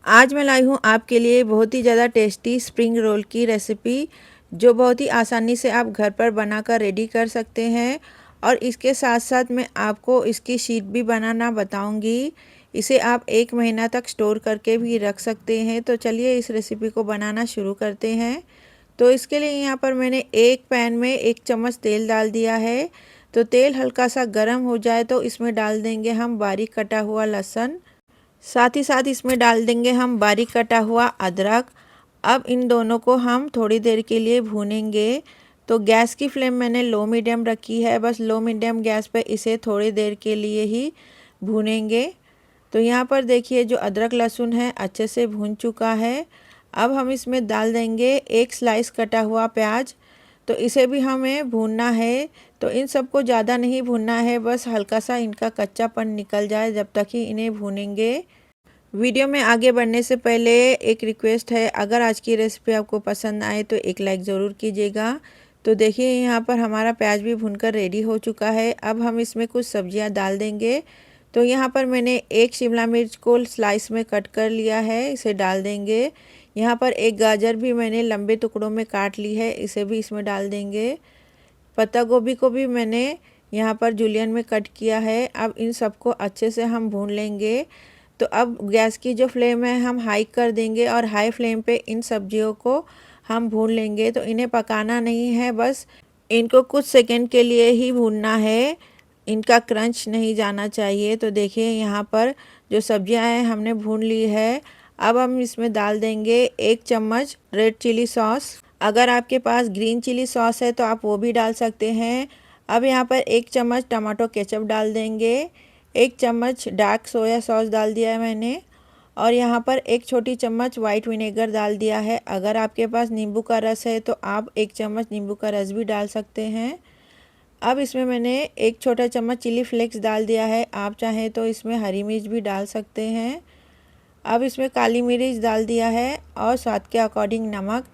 आज मैं लाई हूँ आपके लिए बहुत ही ज़्यादा टेस्टी स्प्रिंग रोल की रेसिपी, जो बहुत ही आसानी से आप घर पर बनाकर रेडी कर सकते हैं। और इसके साथ साथ मैं आपको इसकी शीट भी बनाना बताऊंगी। इसे आप 1 महीना तक स्टोर करके भी रख सकते हैं। तो चलिए इस रेसिपी को बनाना शुरू करते हैं। तो इसके लिए यहाँ पर मैंने एक पैन में 1 चम्मच तेल डाल दिया है। तो तेल हल्का सा गर्म हो जाए तो इसमें डाल देंगे हम बारीक कटा हुआ लहसुन। साथ ही साथ इसमें डाल देंगे हम बारीक कटा हुआ अदरक। अब इन दोनों को हम थोड़ी देर के लिए भूनेंगे। तो गैस की फ्लेम मैंने लो मीडियम रखी है, बस लो मीडियम गैस पे इसे थोड़ी देर के लिए ही भूनेंगे। तो यहाँ पर देखिए जो अदरक लहसुन है अच्छे से भून चुका है। अब हम इसमें डाल देंगे 1 स्लाइस कटा हुआ प्याज। तो इसे भी हमें भूनना है। तो इन सबको ज़्यादा नहीं भूनना है, बस हल्का सा इनका कच्चापन निकल जाए जब तक ही इन्हें भूनेंगे। वीडियो में आगे बढ़ने से पहले एक रिक्वेस्ट है, अगर आज की रेसिपी आपको पसंद आए तो एक लाइक ज़रूर कीजिएगा। तो देखिए यहाँ पर हमारा प्याज भी भुनकर रेडी हो चुका है। अब हम इसमें कुछ सब्जियाँ डाल देंगे। तो यहाँ पर मैंने एक शिमला मिर्च को स्लाइस में कट कर लिया है, इसे डाल देंगे। यहाँ पर एक गाजर भी मैंने लंबे टुकड़ों में काट ली है, इसे भी इसमें डाल देंगे। पत्ता गोभी को भी मैंने यहाँ पर जूलियन में कट किया है। अब इन सबको अच्छे से हम भून लेंगे। तो अब गैस की जो फ्लेम है हम हाई कर देंगे और हाई फ्लेम पे इन सब्जियों को हम भून लेंगे। तो इन्हें पकाना नहीं है, बस इनको कुछ सेकंड के लिए ही भूनना है, इनका क्रंच नहीं जाना चाहिए। तो देखिए यहाँ पर जो सब्जियां हैं हमने भून ली है। अब हम इसमें डाल देंगे 1 चम्मच रेड चिली सॉस। अगर आपके पास ग्रीन चिली सॉस है तो आप वो भी डाल सकते हैं। अब यहाँ पर 1 चम्मच टमाटो केचप डाल देंगे। 1 चम्मच डार्क सोया सॉस डाल दिया है मैंने। और यहाँ पर 1 छोटी चम्मच वाइट विनेगर डाल दिया है। अगर आपके पास नींबू का रस है तो आप 1 चम्मच नींबू का रस भी डाल सकते हैं। अब इसमें मैंने 1 छोटा चम्मच चिली फ्लेक्स डाल दिया है, आप चाहें तो इसमें हरी मिर्च भी डाल सकते हैं। अब इसमें काली मिर्च डाल दिया है और स्वाद के अकॉर्डिंग नमक।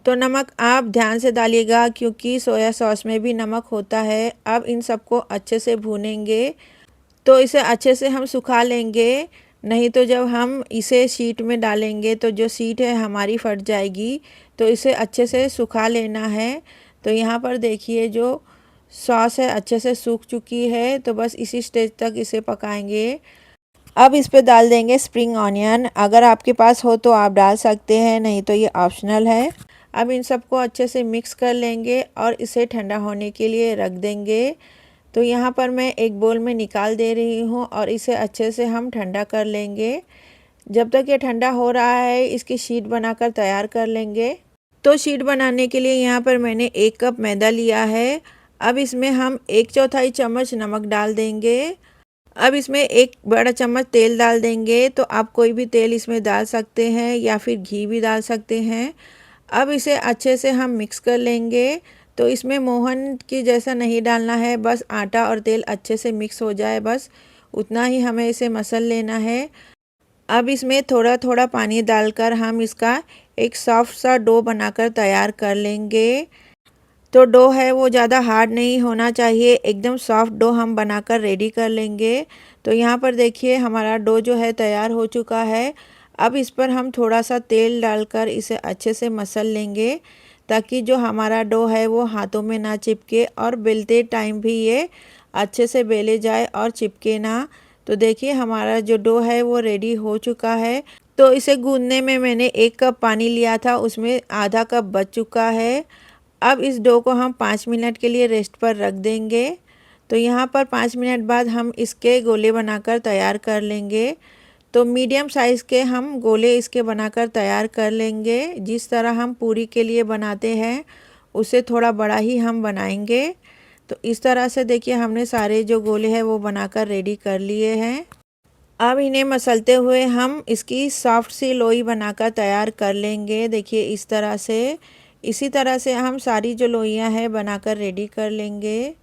तो नमक आप ध्यान से डालिएगा क्योंकि सोया सॉस में भी नमक होता है। अब इन सबको अच्छे से भूनेंगे। तो इसे अच्छे से हम सुखा लेंगे, नहीं तो जब हम इसे शीट में डालेंगे तो जो शीट है हमारी फट जाएगी। तो इसे अच्छे से सुखा लेना है। तो यहाँ पर देखिए जो सॉस है अच्छे से सूख चुकी है, तो बस इसी स्टेज तक इसे पकाएंगे। अब इस पे डाल देंगे स्प्रिंग ऑनियन, अगर आपके पास हो तो आप डाल सकते हैं, नहीं तो ये ऑप्शनल है। अब इन सबको अच्छे से मिक्स कर लेंगे और इसे ठंडा होने के लिए रख देंगे। तो यहाँ पर मैं एक बोल में निकाल दे रही हूँ और इसे अच्छे से हम ठंडा कर लेंगे। जब तक ये ठंडा हो रहा है इसकी शीट बनाकर तैयार कर लेंगे। तो शीट बनाने के लिए यहाँ पर मैंने 1 कप मैदा लिया है। अब इसमें हम 1/4 चम्मच नमक डाल देंगे। अब इसमें 1 बड़ा चम्मच तेल डाल देंगे। तो आप कोई भी तेल इसमें डाल सकते हैं या फिर घी भी डाल सकते हैं। अब इसे अच्छे से हम मिक्स कर लेंगे। तो इसमें मोहन की जैसा नहीं डालना है, बस आटा और तेल अच्छे से मिक्स हो जाए, बस उतना ही हमें इसे मसल लेना है। अब इसमें थोड़ा थोड़ा पानी डालकर हम इसका एक सॉफ्ट सा डो बनाकर तैयार कर लेंगे। तो डो है वो ज़्यादा हार्ड नहीं होना चाहिए, एकदम सॉफ्ट डो हम बनाकर रेडी कर लेंगे। तो यहाँ पर देखिए हमारा डो जो है तैयार हो चुका है। अब इस पर हम थोड़ा सा तेल डालकर इसे अच्छे से मसल लेंगे, ताकि जो हमारा डो है वो हाथों में ना चिपके और बेलते टाइम भी ये अच्छे से बेले जाए और चिपके ना। तो देखिए हमारा जो डो है वो रेडी हो चुका है। तो इसे गूंदने में मैंने 1 कप पानी लिया था, उसमें आधा कप बच चुका है। अब इस डो को हम 5 मिनट के लिए रेस्ट पर रख देंगे। तो यहाँ पर 5 मिनट बाद हम इसके गोले बनाकर तैयार कर लेंगे। तो मीडियम साइज़ के हम गोले इसके बनाकर तैयार कर लेंगे। जिस तरह हम पूरी के लिए बनाते हैं उससे थोड़ा बड़ा ही हम बनाएंगे। तो इस तरह से देखिए हमने सारे जो गोले हैं वो बनाकर रेडी कर लिए हैं। अब इन्हें मसलते हुए हम इसकी सॉफ्ट सी लोई बनाकर तैयार कर लेंगे। देखिए इस तरह से, इसी तरह से हम सारी जो लोइयां हैं बनाकर रेडी कर लेंगे।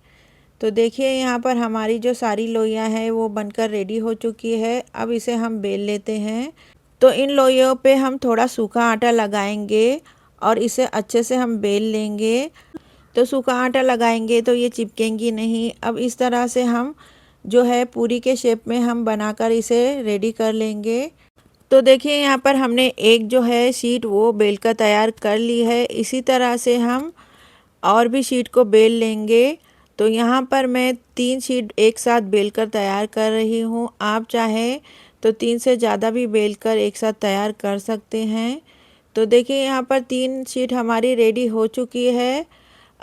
तो देखिए यहाँ पर हमारी जो सारी लोइयां हैं वो बनकर रेडी हो चुकी है। अब इसे हम बेल लेते हैं। तो इन लोइयों पे हम थोड़ा सूखा आटा लगाएंगे और इसे अच्छे से हम बेल लेंगे। तो सूखा आटा लगाएंगे तो ये चिपकेंगी नहीं। अब इस तरह से हम जो है पूरी के शेप में हम बनाकर इसे रेडी कर लेंगे। तो देखिए यहाँ पर हमने एक जो है शीट वो बेल कर तैयार कर ली है। इसी तरह से हम और भी शीट को बेल लेंगे। तो यहाँ पर मैं 3 शीट एक साथ बेल कर तैयार कर रही हूँ। आप चाहें तो 3 से ज़्यादा भी बेल कर एक साथ तैयार कर सकते हैं। तो देखिए यहाँ पर 3 शीट हमारी रेडी हो चुकी है।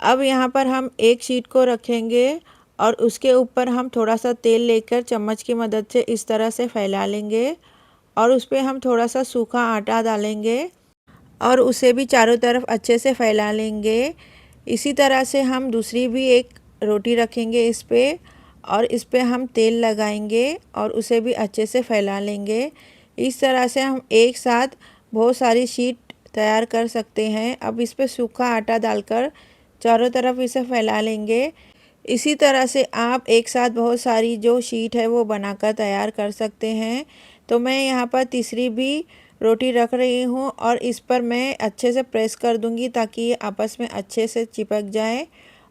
अब यहाँ पर हम एक शीट को रखेंगे और उसके ऊपर हम थोड़ा सा तेल लेकर चम्मच की मदद से इस तरह से फैला लेंगे और उस पर हम थोड़ा सा सूखा आटा डालेंगे और उसे भी चारों तरफ अच्छे से फैला लेंगे। इसी तरह से हम दूसरी भी एक रोटी रखेंगे इस पे और इस पे हम तेल लगाएंगे और उसे भी अच्छे से फैला लेंगे। इस तरह से हम एक साथ बहुत सारी शीट तैयार कर सकते हैं। अब इस पे सूखा आटा डालकर चारों तरफ इसे फैला लेंगे। इसी तरह से आप एक साथ बहुत सारी जो शीट है वो बनाकर तैयार कर सकते हैं। तो मैं यहाँ पर तीसरी भी रोटी रख रही हूँ और इस पर मैं अच्छे से प्रेस कर दूँगी ताकि ये आपस में अच्छे से चिपक जाए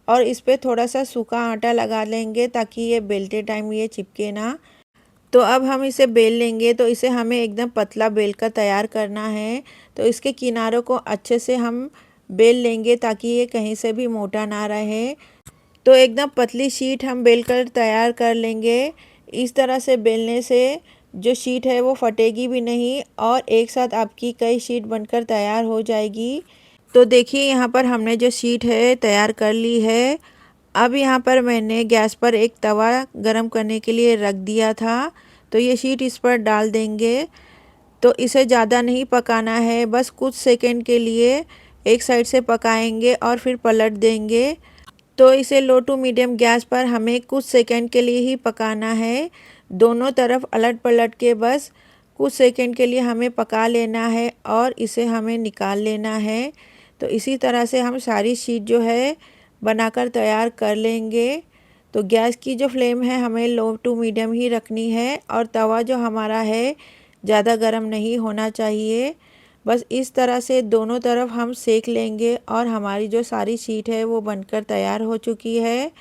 और इस पर थोड़ा सा सूखा आटा लगा लेंगे ताकि ये बेलते टाइम ये चिपके ना। तो अब हम इसे बेल लेंगे। तो इसे हमें एकदम पतला बेल कर तैयार करना है। तो इसके किनारों को अच्छे से हम बेल लेंगे ताकि ये कहीं से भी मोटा ना रहे। तो एकदम पतली शीट हम बेल कर तैयार कर लेंगे। इस तरह से बेलने से जो शीट है वो फटेगी भी नहीं और एक साथ आपकी कई शीट बनकर तैयार हो जाएगी। तो देखिए यहाँ पर हमने जो शीट है तैयार कर ली है। अब यहाँ पर मैंने गैस पर एक तवा गरम करने के लिए रख दिया था। तो ये शीट इस पर डाल देंगे। तो इसे ज़्यादा नहीं पकाना है, बस कुछ सेकंड के लिए एक साइड से पकाएंगे और फिर पलट देंगे। तो इसे लो टू मीडियम गैस पर हमें कुछ सेकंड के लिए ही पकाना है। दोनों तरफ अलट पलट के बस कुछ सेकंड के लिए हमें पका लेना है और इसे हमें निकाल लेना है। तो इसी तरह से हम सारी शीट जो है बनाकर तैयार कर लेंगे। तो गैस की जो फ्लेम है हमें लो टू मीडियम ही रखनी है और तवा जो हमारा है ज़्यादा गर्म नहीं होना चाहिए। बस इस तरह से दोनों तरफ हम सेक लेंगे और हमारी जो सारी शीट है वो बनकर तैयार हो चुकी है।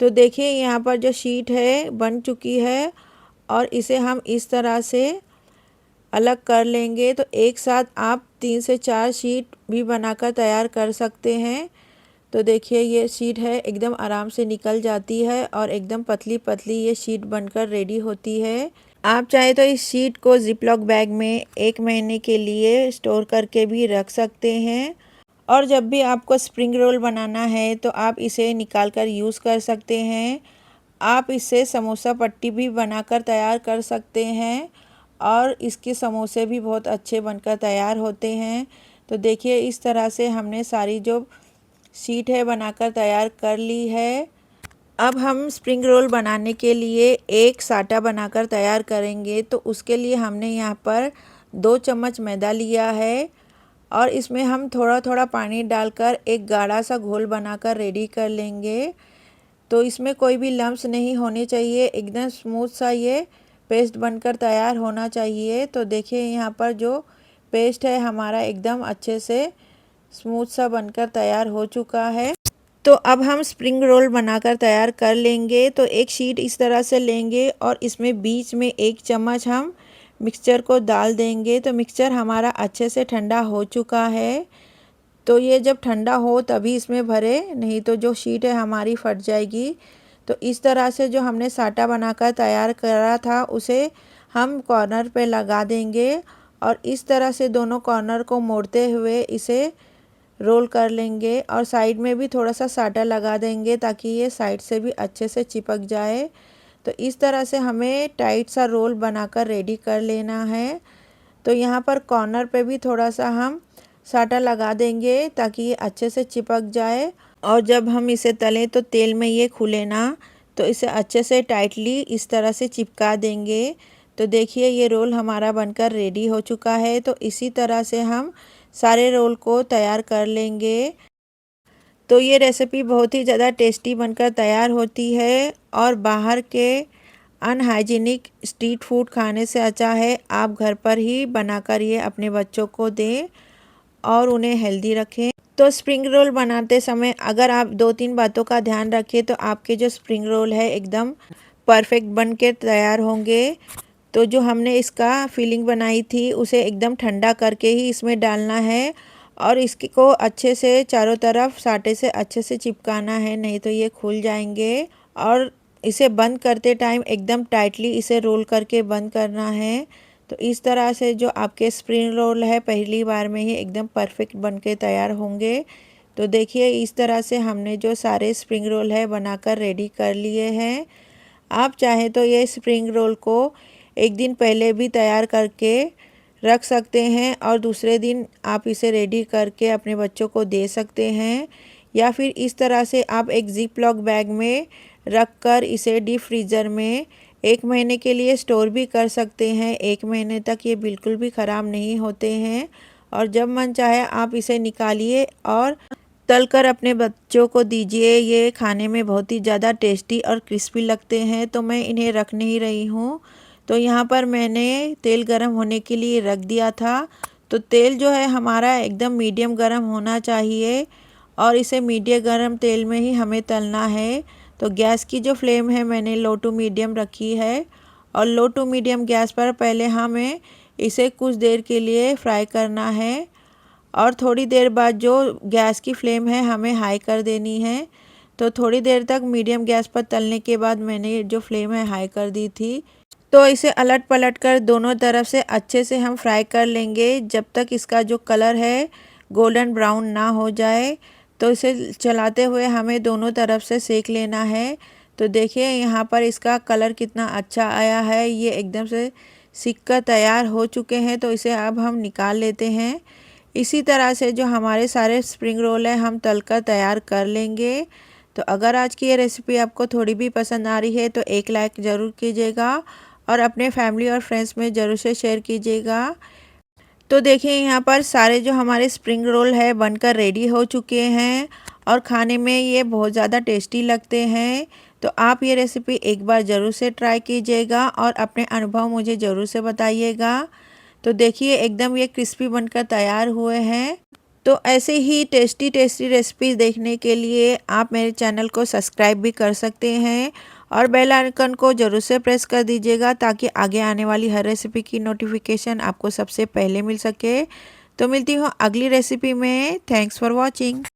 तो देखिए यहाँ पर जो शीट है बन चुकी है और इसे हम इस तरह से अलग कर लेंगे। तो एक साथ आप 3 से 4 शीट भी बनाकर तैयार कर सकते हैं। तो देखिए ये शीट है एकदम आराम से निकल जाती है और एकदम पतली पतली ये शीट बनकर रेडी होती है। आप चाहे तो इस शीट को जिपलॉक बैग में 1 महीने के लिए स्टोर करके भी रख सकते हैं और जब भी आपको स्प्रिंग रोल बनाना है तो आप इसे निकाल कर यूज़ कर सकते हैं। आप इससे समोसा पट्टी भी बनाकर तैयार कर सकते हैं और इसके समोसे भी बहुत अच्छे बनकर तैयार होते हैं। तो देखिए इस तरह से हमने सारी जो शीट है बनाकर तैयार कर ली है। अब हम स्प्रिंग रोल बनाने के लिए एक साटा बनाकर तैयार करेंगे। तो उसके लिए हमने यहाँ पर 2 चम्मच मैदा लिया है और इसमें हम थोड़ा थोड़ा पानी डालकर एक गाढ़ा सा घोल बनाकर रेडी कर लेंगे। तो इसमें कोई भी लम्स नहीं होने चाहिए, एकदम स्मूथ सा ये पेस्ट बनकर तैयार होना चाहिए। तो देखिए यहाँ पर जो पेस्ट है हमारा एकदम अच्छे से स्मूथ सा बनकर तैयार हो चुका है। तो अब हम स्प्रिंग रोल बनाकर तैयार कर लेंगे। तो एक शीट इस तरह से लेंगे और इसमें बीच में 1 चम्मच हम मिक्सचर को डाल देंगे। तो मिक्सचर हमारा अच्छे से ठंडा हो चुका है। तो ये जब ठंडा हो तभी इसमें भरे, नहीं तो जो शीट है हमारी फट जाएगी। तो इस तरह से जो हमने साटा बनाकर तैयार करा था उसे हम कॉर्नर पे लगा देंगे और इस तरह से दोनों कॉर्नर को मोड़ते हुए इसे रोल कर लेंगे और साइड में भी थोड़ा सा साटा लगा देंगे ताकि ये साइड से भी अच्छे से चिपक जाए। तो इस तरह से हमें टाइट सा रोल बनाकर रेडी कर लेना है। तो यहाँ पर कॉर्नर पे भी थोड़ा सा हम साटा लगा देंगे ताकि ये अच्छे से चिपक जाए और जब हम इसे तलें तो तेल में ये खुले ना। तो इसे अच्छे से टाइटली इस तरह से चिपका देंगे। तो देखिए ये रोल हमारा बनकर रेडी हो चुका है। तो इसी तरह से हम सारे रोल को तैयार कर लेंगे। तो ये रेसिपी बहुत ही ज़्यादा टेस्टी बनकर तैयार होती है और बाहर के अनहाइजीनिक स्ट्रीट फूड खाने से अच्छा है आप घर पर ही बनाकर ये अपने बच्चों को दें और उन्हें हेल्दी रखें। तो स्प्रिंग रोल बनाते समय अगर आप 2-3 बातों का ध्यान रखें तो आपके जो स्प्रिंग रोल है एकदम परफेक्ट बन के तैयार होंगे। तो जो हमने इसका फिलिंग बनाई थी उसे एकदम ठंडा करके ही इसमें डालना है और इसको अच्छे से चारों तरफ साटे से अच्छे से चिपकाना है, नहीं तो ये खुल जाएंगे। और इसे बंद करते टाइम एकदम टाइटली इसे रोल करके बंद करना है। तो इस तरह से जो आपके स्प्रिंग रोल है पहली बार में ही एकदम परफेक्ट बन के तैयार होंगे। तो देखिए इस तरह से हमने जो सारे स्प्रिंग रोल है बनाकर रेडी कर लिए हैं। आप चाहें तो ये स्प्रिंग रोल को एक दिन पहले भी तैयार करके रख सकते हैं और दूसरे दिन आप इसे रेडी करके अपने बच्चों को दे सकते हैं, या फिर इस तरह से आप एक जिप लॉक बैग में रख कर इसे डीप फ्रीज़र में 1 महीने के लिए स्टोर भी कर सकते हैं। 1 महीने तक ये बिल्कुल भी ख़राब नहीं होते हैं और जब मन चाहे आप इसे निकालिए और तलकर अपने बच्चों को दीजिए। ये खाने में बहुत ही ज़्यादा टेस्टी और क्रिस्पी लगते हैं। तो मैं इन्हें रख नहीं रही हूँ। तो यहाँ पर मैंने तेल गरम होने के लिए रख दिया था। तो तेल जो है हमारा एकदम मीडियम गरम होना चाहिए और इसे मीडियम गरम तेल में ही हमें तलना है। तो गैस की जो फ्लेम है मैंने लो टू मीडियम रखी है और लो टू मीडियम गैस पर पहले हमें इसे कुछ देर के लिए फ्राई करना है और थोड़ी देर बाद जो गैस की फ्लेम है हमें हाई कर देनी है। तो थोड़ी देर तक मीडियम गैस पर तलने के बाद मैंने जो फ्लेम है हाई कर दी थी। तो इसे अलट पलट कर दोनों तरफ से अच्छे से हम फ्राई कर लेंगे जब तक इसका जो कलर है गोल्डन ब्राउन ना हो जाए। तो इसे चलाते हुए हमें दोनों तरफ से सेक लेना है। तो देखिए यहाँ पर इसका कलर कितना अच्छा आया है, ये एकदम से सिक कर तैयार हो चुके हैं। तो इसे अब हम निकाल लेते हैं। इसी तरह से जो हमारे सारे स्प्रिंग रोल है हम तलकर तैयार कर लेंगे। तो अगर आज की ये रेसिपी आपको थोड़ी भी पसंद आ रही है तो एक लाइक ज़रूर कीजिएगा और अपने फैमिली और फ्रेंड्स में ज़रूर से शेयर कीजिएगा। तो देखिए यहाँ पर सारे जो हमारे स्प्रिंग रोल है बनकर रेडी हो चुके हैं और खाने में ये बहुत ज़्यादा टेस्टी लगते हैं। तो आप ये रेसिपी एक बार ज़रूर से ट्राई कीजिएगा और अपने अनुभव मुझे ज़रूर से बताइएगा। तो देखिए एकदम ये क्रिस्पी बनकर तैयार हुए हैं। तो ऐसे ही टेस्टी टेस्टी रेसिपीज़ देखने के लिए आप मेरे चैनल को सब्सक्राइब भी कर सकते हैं और बेल आइकन को ज़रूर से प्रेस कर दीजिएगा ताकि आगे आने वाली हर रेसिपी की नोटिफिकेशन आपको सबसे पहले मिल सके। तो मिलती हूँ अगली रेसिपी में। Thanks for watching.